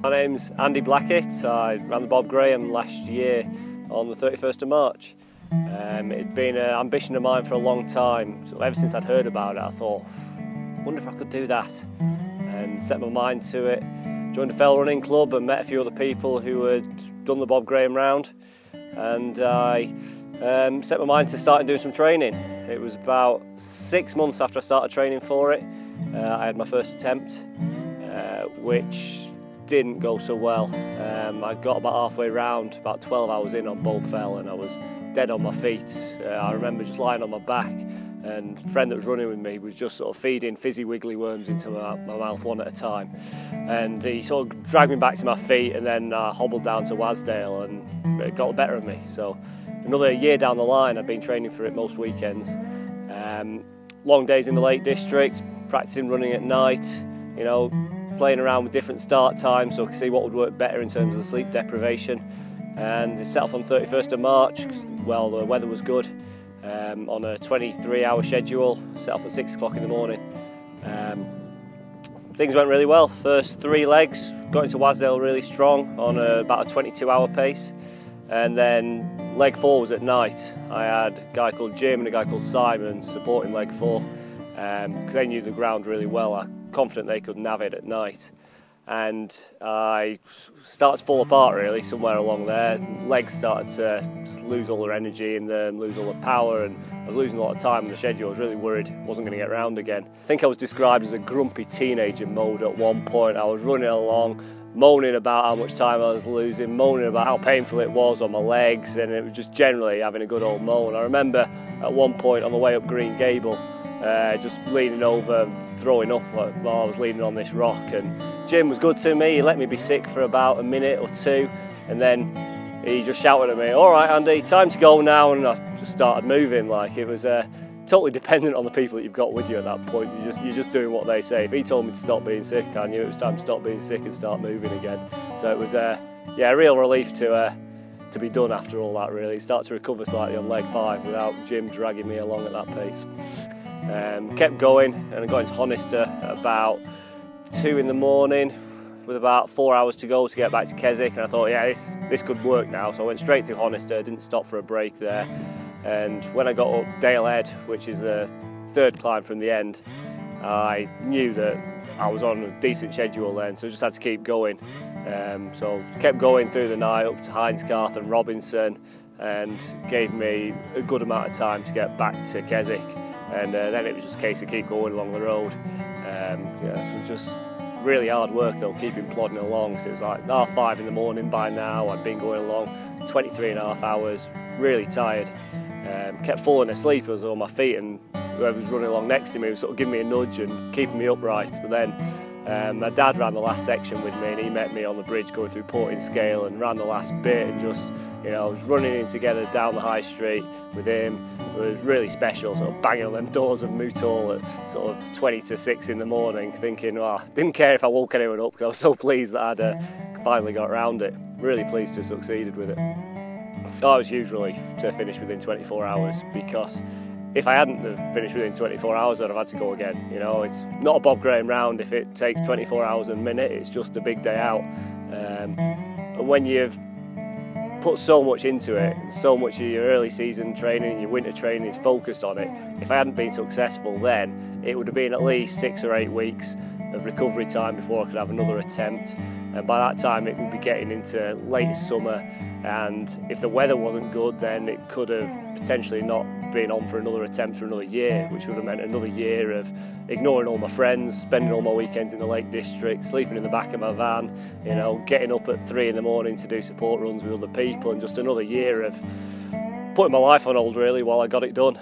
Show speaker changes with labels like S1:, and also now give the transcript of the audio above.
S1: My name's Andy Blackett. I ran the Bob Graham last year on the 31st of March. It'd been an ambition of mine for a long time. So ever since I'd heard about it, I thought, wonder if I could do that, and set my mind to it. Joined a fell running club and met a few other people who had done the Bob Graham round, and I set my mind to starting doing some training. It was about 6 months after I started training for it. I had my first attempt, which didn't go so well. I got about halfway round, about 12 hours in on both fell, and I was dead on my feet. I remember just lying on my back, and a friend that was running with me was just sort of feeding fizzy wiggly worms into my mouth one at a time. And he sort of dragged me back to my feet, and then I hobbled down to Wasdale, and it got the better of me. So another year down the line, I've been training for it most weekends. Long days in the Lake District, practicing running at night, you know, playing around with different start times so I could see what would work better in terms of the sleep deprivation. And it set off on 31st of March, well, the weather was good, on a 23-hour schedule, set off at 6 o'clock in the morning. Things went really well. First 3 legs, got into Wasdale really strong on about a 22-hour pace. And then leg 4 was at night. I had a guy called Jim and a guy called Simon supporting leg 4, because they knew the ground really well. I'm confident they could nav it at night. And I started to fall apart really somewhere along there. Legs started to lose all their energy and lose all the power, and I was losing a lot of time on the schedule. I was really worried I wasn't going to get round again. I think I was described as a grumpy teenager mode at one point. I was running along, moaning about how much time I was losing, moaning about how painful it was on my legs, and it was just generally having a good old moan. I remember at one point on the way up Green Gable, just leaning over, throwing up while I was leaning on this rock, and Jim was good to me. He let me be sick for about a minute or two, and then he just shouted at me, "All right, Andy, time to go now," and I just started moving. Like, it was totally dependent on the people that you've got with you at that point. You're just doing what they say. If he told me to stop being sick, I knew it was time to stop being sick and start moving again. So it was yeah, a real relief to be done after all that, really. Start to recover slightly on leg 5 without Jim dragging me along at that pace. Kept going, and I got into Honister at about 2 in the morning with about 4 hours to go to get back to Keswick, and I thought, yeah, this could work now. So I went straight through Honister, didn't stop for a break there. And when I got up Dale Head, which is the 3rd climb from the end, I knew that I was on a decent schedule then, so I just had to keep going. So kept going through the night up to Hinescarth and Robinson, and gave me a good amount of time to get back to Keswick. And then it was just a case of keep going along the road. Yeah, so just really hard work though, keeping plodding along. So it was like 5:30 in the morning by now. I'd been going along 23.5 hours, really tired. Kept falling asleep. I was on my feet, and whoever was running along next to me was sort of giving me a nudge and keeping me upright. But then my dad ran the last section with me, and he met me on the bridge going through Portinscale and ran the last bit, and just, you know, I was running in together down the high street with him. It was really special, sort of banging on them doors of Mootall at sort of 20 to 6 in the morning, thinking, well, I didn't care if I woke anyone up, because I was so pleased that I'd finally got around it. Really pleased to have succeeded with it. Oh, it was a huge relief to finish within 24 hours, because if I hadn't have finished within 24 hours, I'd have had to go again. You know, it's not a Bob Graham round if it takes 24 hours and a minute, it's just a big day out. And when you've put so much into it, so much of your early season training, your winter training is focused on it, if I hadn't been successful then, it would have been at least 6 or 8 weeks of recovery time before I could have another attempt. And by that time it would be getting into late summer, and if the weather wasn't good, then it could have potentially not been on for another attempt for another year, which would have meant another year of ignoring all my friends, spending all my weekends in the Lake District, sleeping in the back of my van, you know, getting up at 3 in the morning to do support runs with other people, and just another year of putting my life on hold really while I got it done.